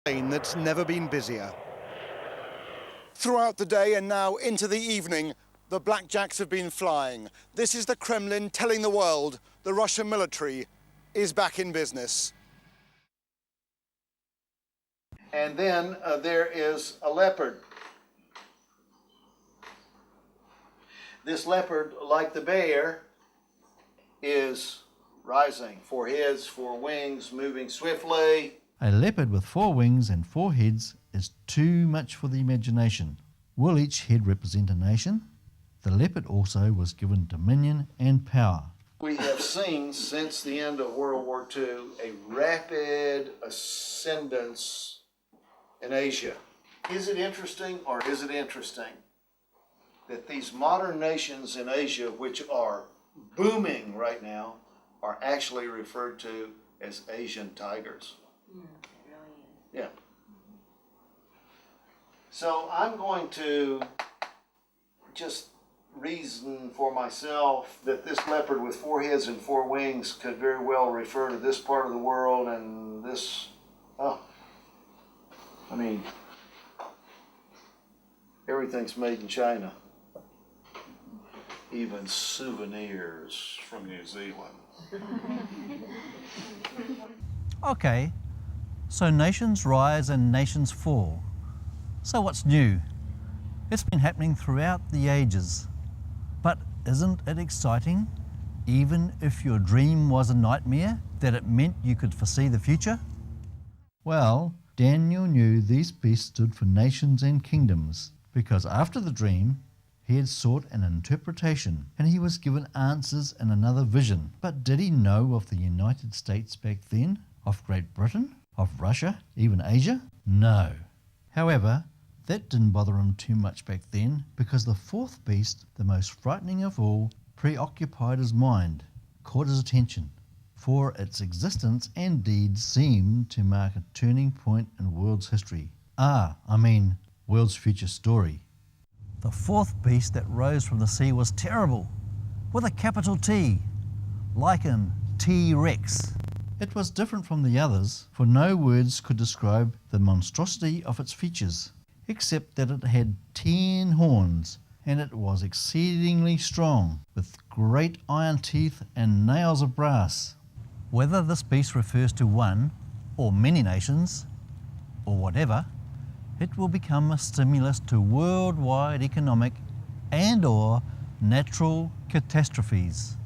That's never been busier. Throughout the day and now into the evening, the blackjacks have been flying. This is the Kremlin telling the world the Russian military is back in business. And then there is a leopard. This leopard, like the bear, is rising. 4 heads, 4 wings, moving swiftly. A leopard with 4 wings and 4 heads is too much for the imagination. Will each head represent a nation? The leopard also was given dominion and power. We have seen since the end of World War II a rapid ascendance in Asia. Is it interesting or is it interesting that these modern nations in Asia, which are booming right now, are actually referred to as Asian tigers? It really is. Yeah. So I'm going to just reason for myself that this leopard with 4 heads and 4 wings could very well refer to this part of the world and this, everything's made in China. Even souvenirs from New Zealand. Okay, so nations rise and nations fall. So what's new? It's been happening throughout the ages. But isn't it exciting, even if your dream was a nightmare, that it meant you could foresee the future? Well, Daniel knew these beasts stood for nations and kingdoms, because after the dream, he had sought an interpretation, and he was given answers in another vision. But did he know of the United States back then? Of Great Britain? Of Russia? Even Asia? No. However, that didn't bother him too much back then, because the 4th beast, the most frightening of all, preoccupied his mind, caught his attention, for its existence and deeds seemed to mark a turning point in world's history. World's future story. The 4th beast that rose from the sea was terrible, with a capital T, like in T-Rex. It was different from the others, for no words could describe the monstrosity of its features, except that it had 10 horns, and it was exceedingly strong, with great iron teeth and nails of brass. Whether this beast refers to one or many nations, or whatever, it will become a stimulus to worldwide economic and/or natural catastrophes.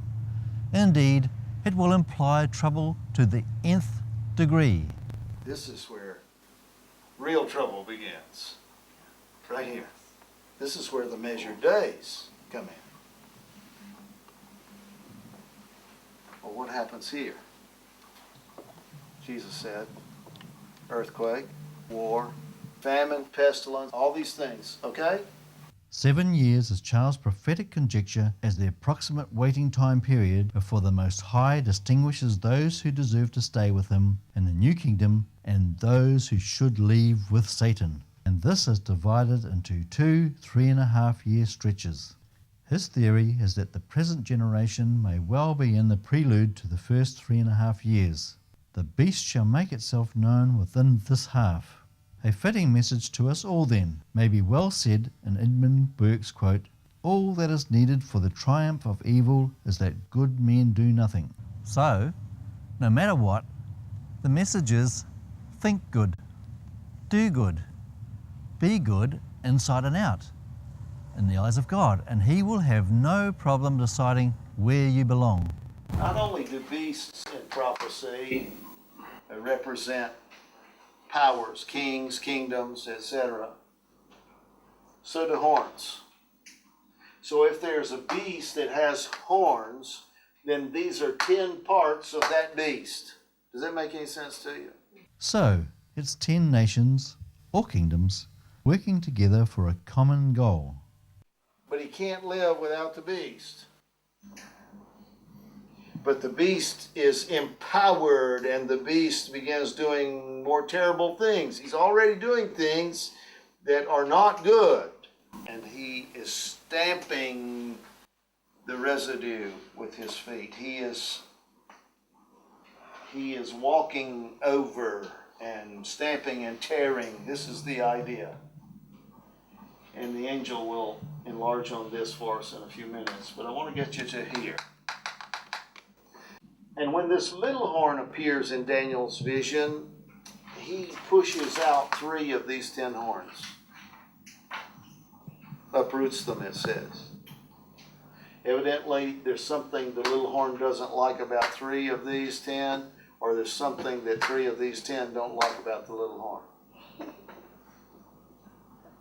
Indeed, it will imply trouble to the nth degree. This is where real trouble begins. Right here. This is where the measured days come in. Well, what happens here? Jesus said, earthquake, war, famine, pestilence, all these things, okay? 7 years is Charles' prophetic conjecture as the approximate waiting time period before the Most High distinguishes those who deserve to stay with him in the new kingdom and those who should leave with Satan. And this is divided into 2 3.5-year stretches. His theory is that the present generation may well be in the prelude to the first 3.5 years. The beast shall make itself known within this half. A fitting message to us all then may be well said in Edmund Burke's quote, "All that is needed for the triumph of evil is that good men do nothing." So, no matter what, the message is think good, do good, be good inside and out, in the eyes of God, and he will have no problem deciding where you belong. Not only do beasts in prophecy represent powers, kings, kingdoms, etc., so do horns. So if there's a beast that has horns, then these are 10 parts of that beast. Does that make any sense to you? So, it's 10 nations or kingdoms working together for a common goal. But he can't live without the beast. But the beast is empowered, and the beast begins doing more terrible things. He's already doing things that are not good. And he is stamping the residue with his feet. He is walking over and stamping and tearing. This is the idea. And the angel will enlarge on this for us in a few minutes, but I want to get you to here. And when this little horn appears in Daniel's vision, he pushes out 3 of these 10 horns. Uproots them, it says. Evidently, there's something the little horn doesn't like about 3 of these 10, or there's something that 3 of these 10 don't like about the little horn.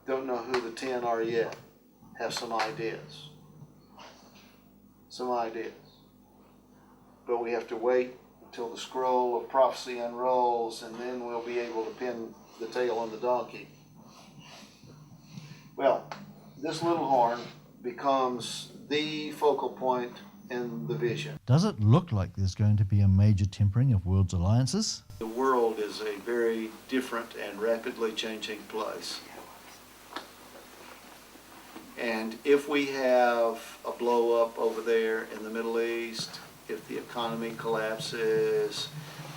Don't know who the 10 are yet. Have some ideas. Some ideas. But we have to wait until the scroll of prophecy unrolls, and then we'll be able to pin the tail on the donkey. Well, this little horn becomes the focal point in the vision. Does it look like there's going to be a major tempering of world's alliances? The world is a very different and rapidly changing place. And if we have a blow up over there in the Middle East, if the economy collapses,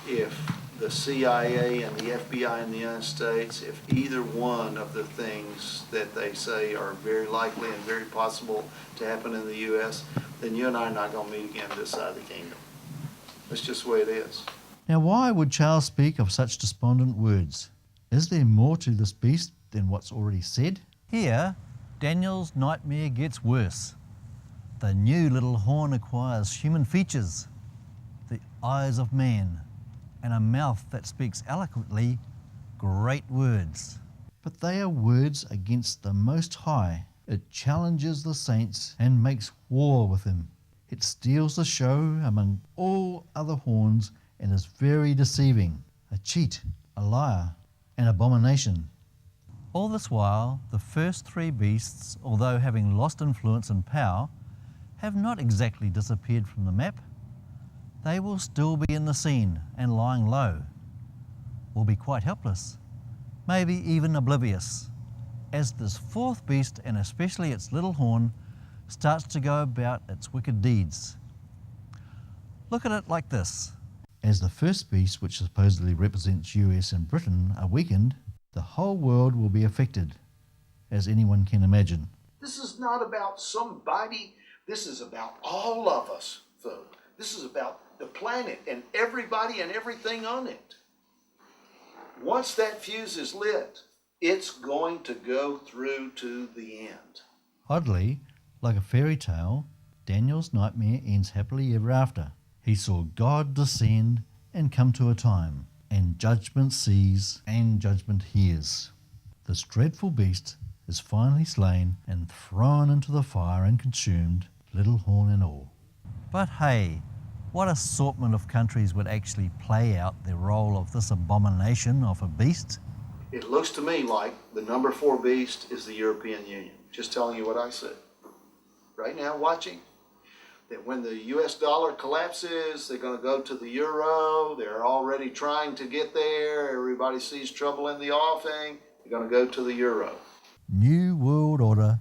if the CIA and the FBI in the United States, if either one of the things that they say are very likely and very possible to happen in the U.S., then you and I are not going to meet again this side of the kingdom. That's just the way it is. Now, why would Charles speak of such despondent words? Is there more to this beast than what's already said? Here, Daniel's nightmare gets worse. The new little horn acquires human features, the eyes of man, and a mouth that speaks eloquently great words. But they are words against the Most High. It challenges the saints and makes war with him. It steals the show among all other horns and is very deceiving, a cheat, a liar, an abomination. All this while, the first 3 beasts, although having lost influence and power, have not exactly disappeared from the map. They will still be in the scene and lying low, will be quite helpless, maybe even oblivious, as this 4th beast, and especially its little horn, starts to go about its wicked deeds. Look at it like this. As the first beast, which supposedly represents US and Britain, are weakened, the whole world will be affected, as anyone can imagine. This is not about somebody. This is about all of us, folks. This is about the planet and everybody and everything on it. Once that fuse is lit, it's going to go through to the end. Oddly, like a fairy tale, Daniel's nightmare ends happily ever after. He saw God descend and come to a time, and judgment sees and judgment hears. This dreadful beast is finally slain and thrown into the fire and consumed, little horn and all. But hey, what assortment of countries would actually play out the role of this abomination of a beast? It looks to me like the number 4 beast is the European Union. Just telling you what I said. Right now, watching, that when the US dollar collapses, they're going to go to the euro. They're already trying to get there. Everybody sees trouble in the offing. They're going to go to the euro. New World Order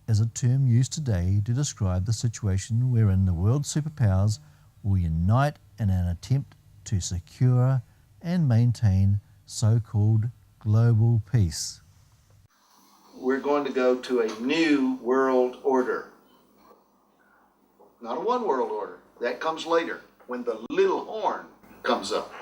is a term used today to describe the situation wherein the world superpowers will unite in an attempt to secure and maintain so-called global peace. We're going to go to a new world order. Not a one world order. That comes later, when the little horn comes up.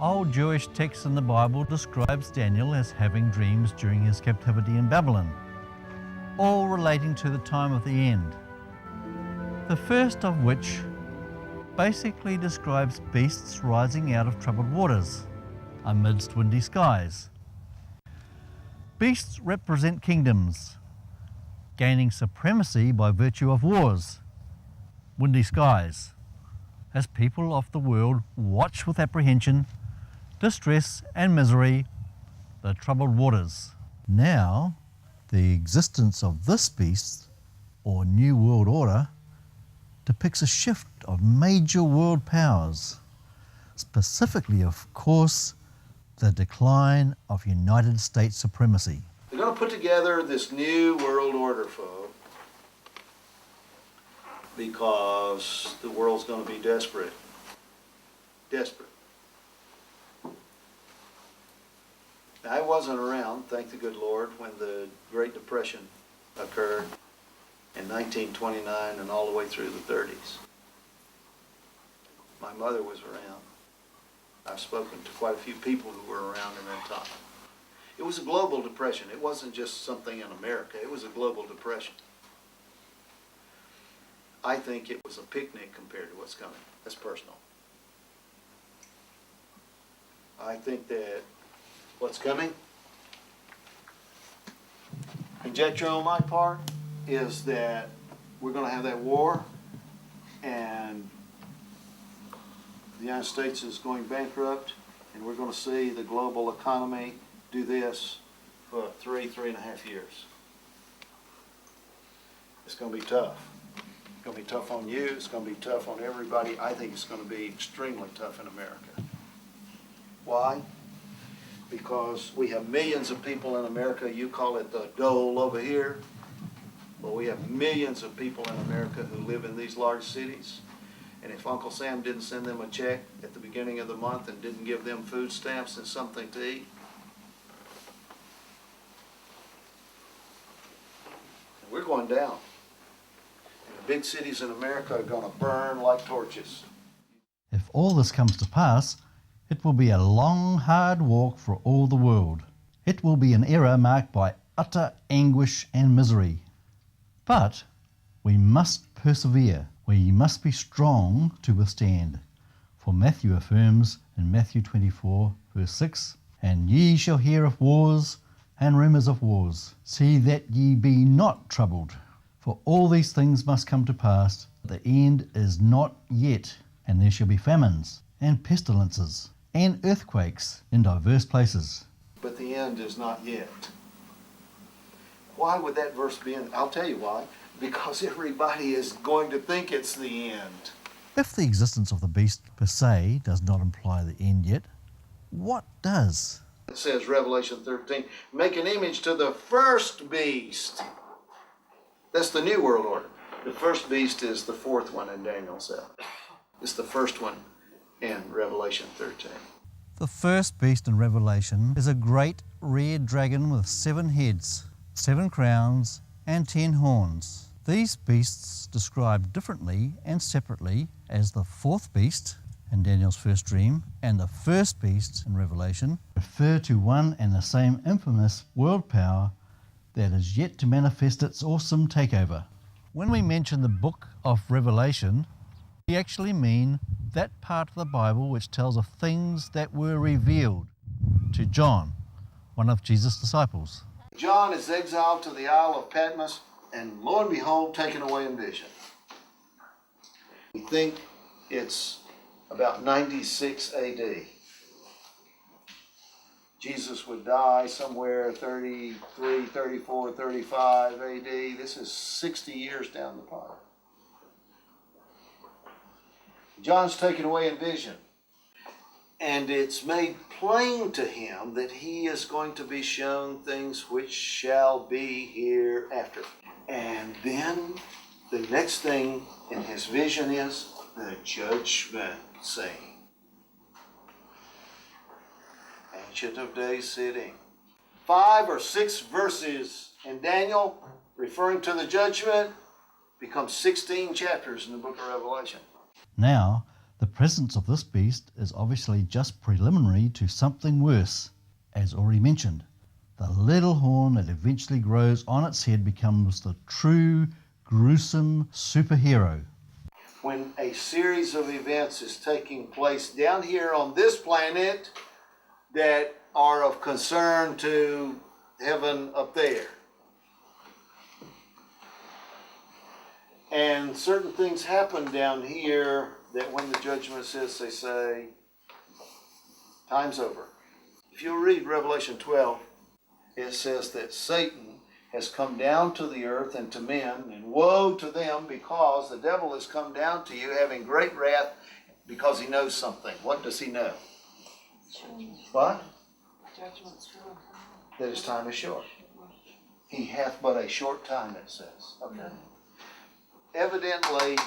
Old Jewish texts in the Bible describes Daniel as having dreams during his captivity in Babylon, all relating to the time of the end. The first of which basically describes beasts rising out of troubled waters amidst windy skies. Beasts represent kingdoms, gaining supremacy by virtue of wars, windy skies, as people of the world watch with apprehension, distress and misery the troubled waters. Now, the existence of this beast, or New World Order, depicts a shift of major world powers, specifically, of course, the decline of United States supremacy. They're going to put together this new world order, folk, because the world's going to be desperate. Desperate. Now, I wasn't around, thank the good Lord, when the Great Depression occurred in 1929 and all the way through the 30s. My mother was around. I've spoken to quite a few people who were around in that time. It was a global depression. It wasn't just something in America. It was a global depression. I think it was a picnic compared to what's coming. That's personal. I think that what's coming, conjecture on my part, is that we're going to have that war and the United States is going bankrupt, and we're going to see the global economy do this for 3.5 years. It's going to be tough. It's going to be tough on you. It's going to be tough on everybody. I think it's going to be extremely tough in America. Why? Because we have millions of people in America. You call it the dole over here. But we have millions of people in America who live in these large cities. And if Uncle Sam didn't send them a check at the beginning of the month and didn't give them food stamps and something to eat, we're going down. And the big cities in America are going to burn like torches. If all this comes to pass, it will be a long, hard walk for all the world. It will be an era marked by utter anguish and misery. But we must persevere. We must be strong to withstand. For Matthew affirms in Matthew 24, verse 6, "And ye shall hear of wars and rumours of wars. See that ye be not troubled. For all these things must come to pass. The end is not yet. And there shall be famines and pestilences and earthquakes in diverse places." But the end is not yet. Why would that verse be in? I'll tell you why. Because everybody is going to think it's the end. If the existence of the beast per se does not imply the end yet, what does? It says, Revelation 13, make an image to the first beast. That's the New World Order. The first beast is the fourth one in Daniel's cell. It's the first one in Revelation 13. The first beast in Revelation is a great red dragon with 7 heads, 7 crowns, and 10 horns. These beasts, described differently and separately as the fourth beast in Daniel's first dream and the first beast in Revelation, refer to one and the same infamous world power that is yet to manifest its awesome takeover. When we mention the book of Revelation, we actually mean that part of the Bible which tells of things that were revealed to John, one of Jesus' disciples. John is exiled to the Isle of Patmos and lo and behold, taken away in vision. We think it's about 96 AD. Jesus would die somewhere 33, 34, 35 AD. This is 60 years down the pipe. John's taken away in vision. And it's made plain to him that he is going to be shown things which shall be hereafter. And then the next thing in his vision is the judgment scene. Ancient of Days sitting. 5 or 6 verses in Daniel referring to the judgment become 16 chapters in the book of Revelation. Now, the presence of this beast is obviously just preliminary to something worse. As already mentioned, the little horn that eventually grows on its head becomes the true, gruesome superhero. When a series of events is taking place down here on this planet that are of concern to heaven up there. And certain things happen down here that when the judgment sits, they say, time's over. If you'll read Revelation 12, it says that Satan has come down to the earth and to men, and woe to them, because the devil has come down to you having great wrath, because he knows something. What does he know? What? That his time is short. He hath but a short time, it says. Okay. Evidently,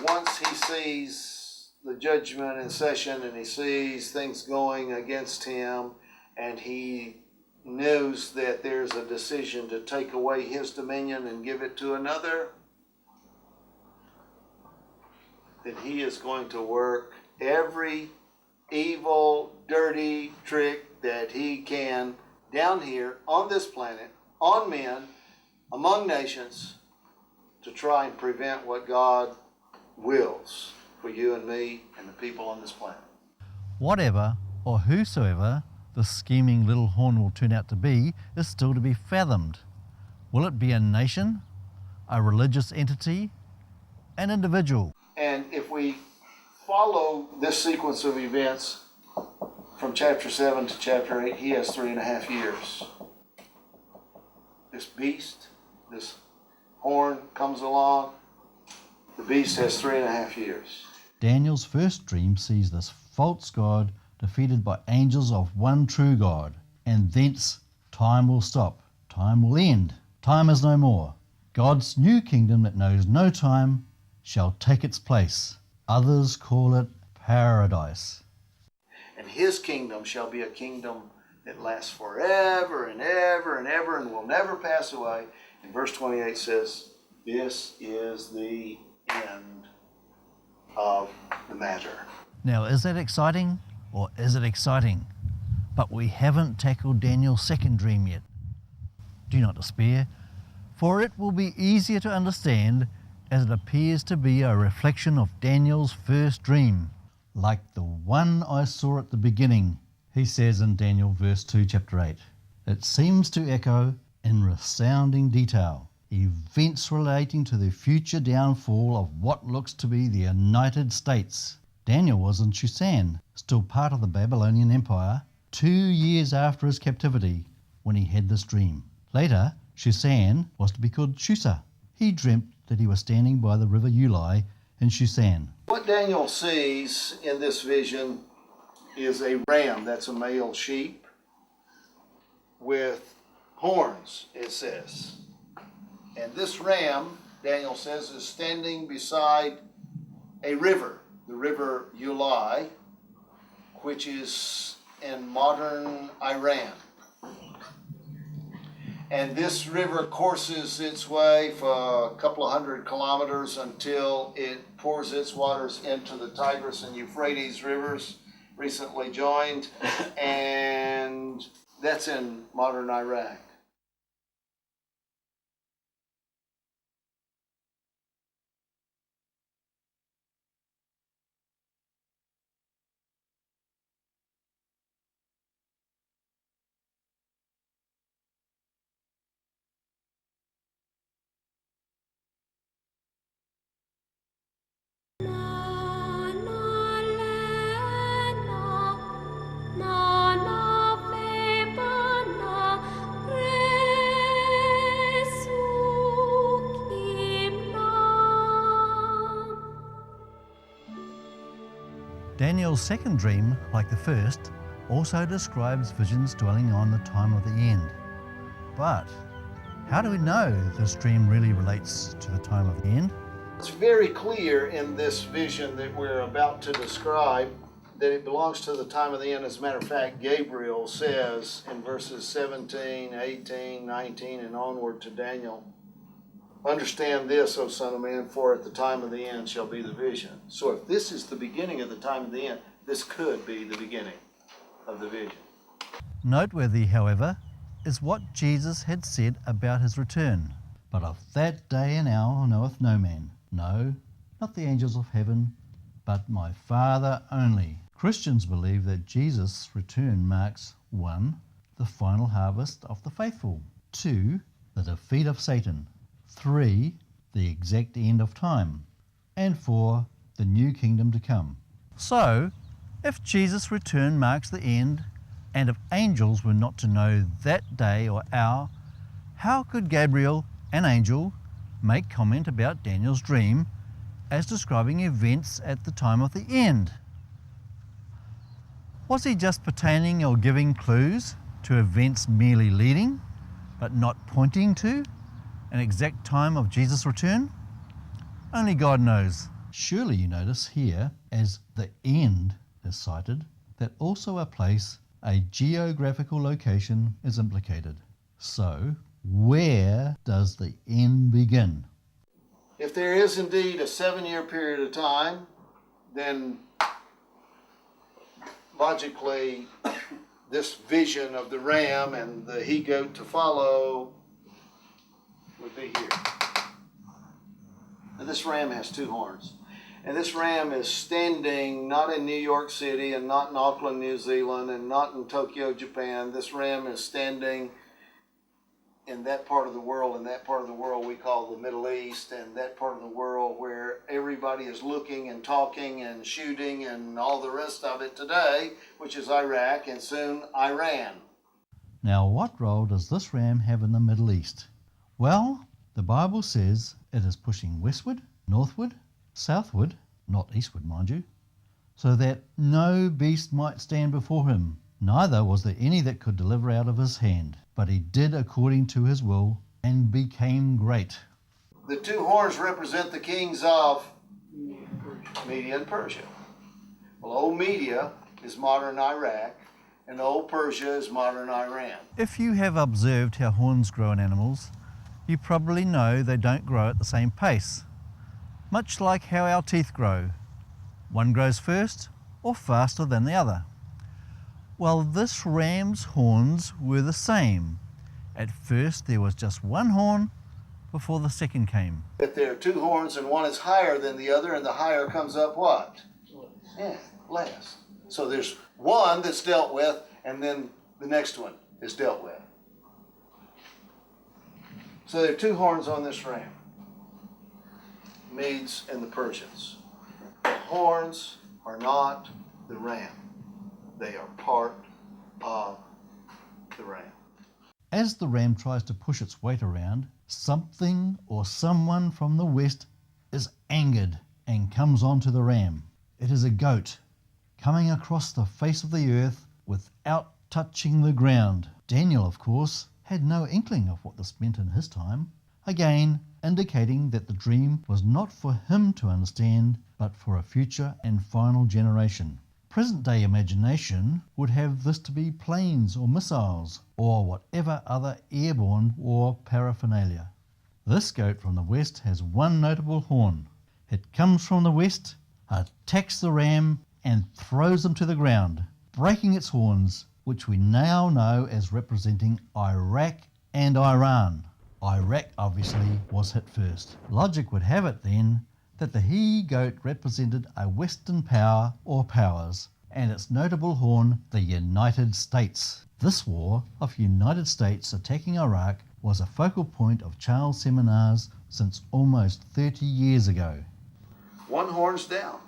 once he sees the judgment in session and he sees things going against him, and he knows that there's a decision to take away his dominion and give it to another, then he is going to work every evil, dirty trick that he can down here on this planet, on men, among nations, to try and prevent what God wills for you and me and the people on this planet. Whatever or whosoever the scheming little horn will turn out to be is still to be fathomed. Will it be a nation, a religious entity, an individual? And if we follow this sequence of events from chapter 7 to chapter 8, he has 3.5 years. This beast, this horn comes along, the beast has 3.5 years. Daniel's first dream sees this false god defeated by angels of one true God, and thence time will stop, time will end, time is no more. God's new kingdom that knows no time shall take its place. Others call it paradise. And his kingdom shall be a kingdom that lasts forever and ever and ever and will never pass away. And verse 28 says, this is the end of the matter. Now, is that exciting or is it exciting? But we haven't tackled Daniel's second dream yet. Do not despair, for it will be easier to understand as it appears to be a reflection of Daniel's first dream, like the one I saw at the beginning, he says in Daniel verse 2 chapter 8. It seems to echo in resounding detail events relating to the future downfall of what looks to be the United States. Daniel was in Shushan, still part of the Babylonian Empire, 2 years after his captivity when he had this dream. Later, Shushan was to be called Shusa. He dreamt that he was standing by the river Ulai in Shushan. What Daniel sees in this vision is a ram, that's a male sheep, with horns, it says. And this ram, Daniel says, is standing beside a river, the river Ulai, which is in modern Iran. And this river courses its way for a couple of 100 kilometers until it pours its waters into the Tigris and Euphrates rivers, recently joined, and that's in modern Iraq. Daniel's second dream, like the first, also describes visions dwelling on the time of the end. But how do we know this dream really relates to the time of the end? It's very clear in this vision that we're about to describe that it belongs to the time of the end. As a matter of fact, Gabriel says in verses 17, 18, 19, and onward to Daniel, understand this, O son of man, for at the time of the end shall be the vision. So if this is the beginning of the time of the end, this could be the beginning of the vision. Noteworthy, however, is what Jesus had said about his return. But of that day and hour knoweth no man, no, not the angels of heaven, but my Father only. Christians believe that Jesus' return marks 1. The final harvest of the faithful, 2. The defeat of Satan, 3. The exact end of time, and 4. The new kingdom to come. So, if Jesus' return marks the end And if angels were not to know that day or hour, how could Gabriel, an angel, make comment about Daniel's dream as describing events at the time of the end? Was he just pertaining or giving clues to events merely leading, but not pointing to an exact time of Jesus' return? Only God knows. Surely you notice here, as the end is cited, that also a place, a geographical location is implicated. So, where does the end begin? If there is indeed a 7-year period of time, then logically this vision of the ram and the he-goat to follow would be here. Now this ram has 2 horns. And this ram is standing not in New York City and not in Auckland, New Zealand, and not in Tokyo, Japan. This ram is standing in that part of the world, and that part of the world we call the Middle East, and that part of the world where everybody is looking and talking and shooting and all the rest of it today, which is Iraq and soon Iran. Now, what role does this ram have in the Middle East? Well, the Bible says it is pushing westward, northward, southward, not eastward, mind you, so that no beast might stand before him. Neither was there any that could deliver out of his hand, but he did according to his will and became great. The 2 horns represent the kings of Media and Persia. Well, old Media is modern Iraq, and old Persia is modern Iran. If you have observed how horns grow in animals, you probably know they don't grow at the same pace. Much like how our teeth grow. One grows first or faster than the other. Well, this ram's horns were the same. At first there was just one horn before the second came. That there are 2 horns and one is higher than the other, and the higher comes up what? Yeah, last. So there's one that's dealt with, and then the next one is dealt with. So there are 2 horns on this ram. Medes and the Persians. The horns are not the ram. They are part of the ram. As the ram tries to push its weight around, something or someone from the west is angered and comes onto the ram. It is a goat coming across the face of the earth without touching the ground. Daniel, of course, had no inkling of what this meant in his time, again indicating that the dream was not for him to understand, but for a future and final generation. Present-day imagination would have this to be planes or missiles, or whatever other airborne war paraphernalia. This goat from the west has one notable horn. It comes from the west, attacks the ram, and throws him to the ground, breaking its horns, which we now know as representing Iraq and Iran. Iraq obviously was hit first. Logic would have it then that the he-goat represented a Western power or powers, and its notable horn the United States. This war of United States attacking Iraq was a focal point of Charles' seminars since almost 30 years ago. 1 horn's down.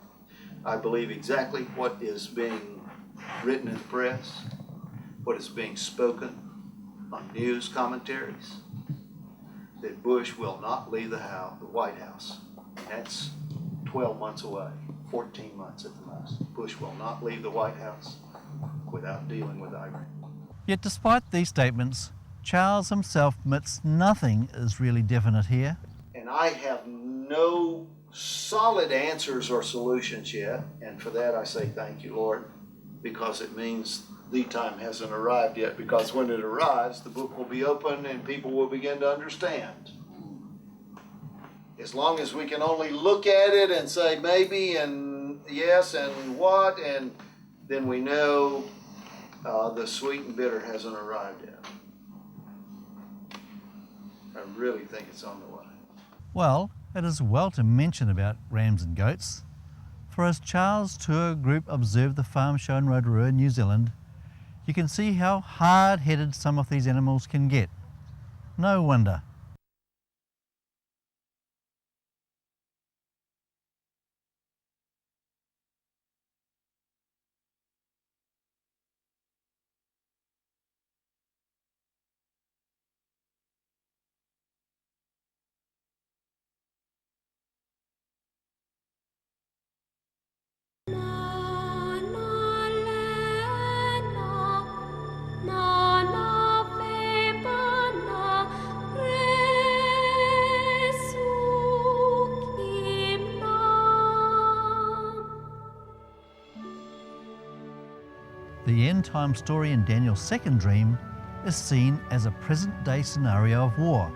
I believe exactly what is being written in the press, what is being spoken on news commentaries, that Bush will not leave the White House. That's 12 months away, 14 months at the most. Bush will not leave the White House without dealing with Iran. Yet despite these statements, Charles himself admits nothing is really definite here. And I have no solid answers or solutions yet, and for that I say thank you, Lord, because it means the time hasn't arrived yet, because when it arrives, the book will be open and people will begin to understand. As long as we can only look at it and say maybe and yes and what, and then we know the sweet and bitter hasn't arrived yet. I really think it's on the way. Well, it is well to mention about rams and goats, for as Charles' tour group observed the farm show in Rotorua, New Zealand, you can see how hard-headed some of these animals can get. No wonder. end-time story in Daniel's second dream is seen as a present-day scenario of war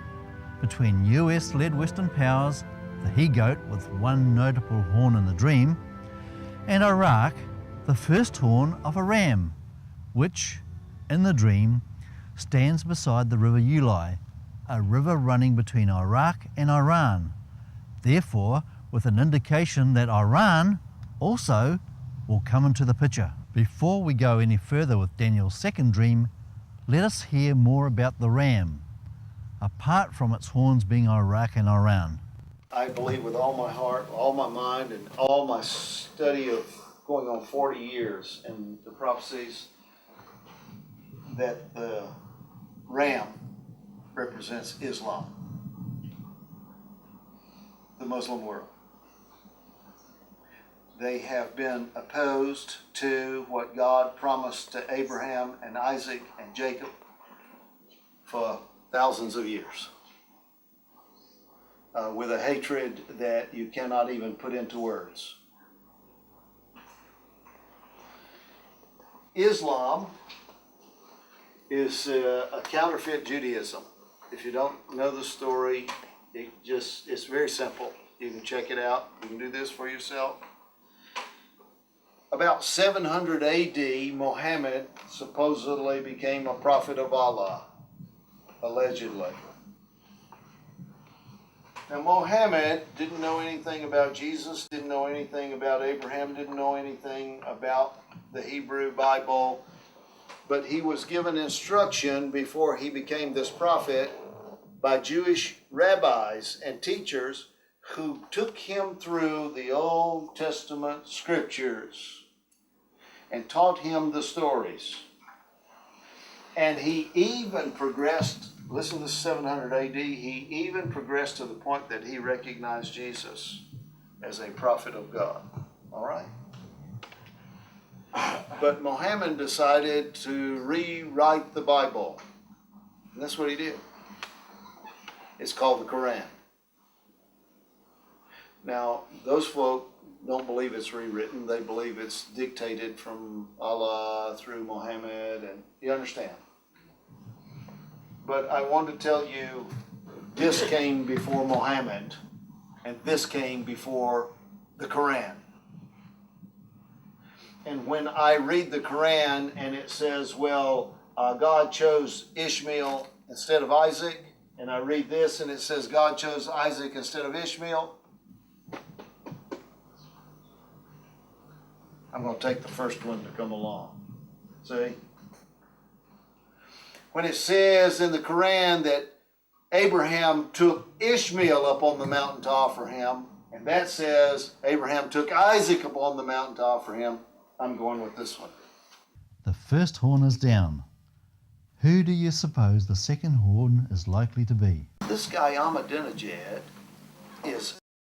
between US-led Western powers, the he-goat with one notable horn in the dream, and Iraq, the first horn of a ram, which, in the dream, stands beside the river Ulai, a river running between Iraq and Iran, therefore with an indication that Iran also will come into the picture. Before we go any further with Daniel's second dream, let us hear more about the ram, apart from its horns being Iraq and Iran. I believe with all my heart, all my mind, and all my study of going on 40 years and the prophecies that the ram represents Islam, the Muslim world. They have been opposed to what God promised to Abraham and Isaac and Jacob for thousands of years, with a hatred that you cannot even put into words. Islam is a counterfeit Judaism. If you don't know the story, it's very simple. You can check it out. You can do this for yourself. About 700 AD, Muhammad supposedly became a prophet of Allah, allegedly. Now, Muhammad didn't know anything about Jesus, didn't know anything about Abraham, didn't know anything about the Hebrew Bible, but he was given instruction before he became this prophet by Jewish rabbis and teachers who took him through the Old Testament scriptures and taught him the stories. And he even progressed, listen to 700 AD, he even progressed to the point that he recognized Jesus as a prophet of God. All right? But Muhammad decided to rewrite the Bible. And that's what he did. It's called the Quran. Now, those folk don't believe it's rewritten. They believe it's dictated from Allah through Muhammad, and you understand. But I want to tell you, this came before Muhammad, and this came before the Quran. And when I read the Quran and it says, well, God chose Ishmael instead of Isaac, and I read this and it says God chose Isaac instead of Ishmael, I'm going to take the first one to come along. See? When it says in the Quran that Abraham took Ishmael up on the mountain to offer him, and that says Abraham took Isaac up on the mountain to offer him, I'm going with this one. The first horn is down. Who do you suppose the second horn is likely to be? This guy Ahmadinejad is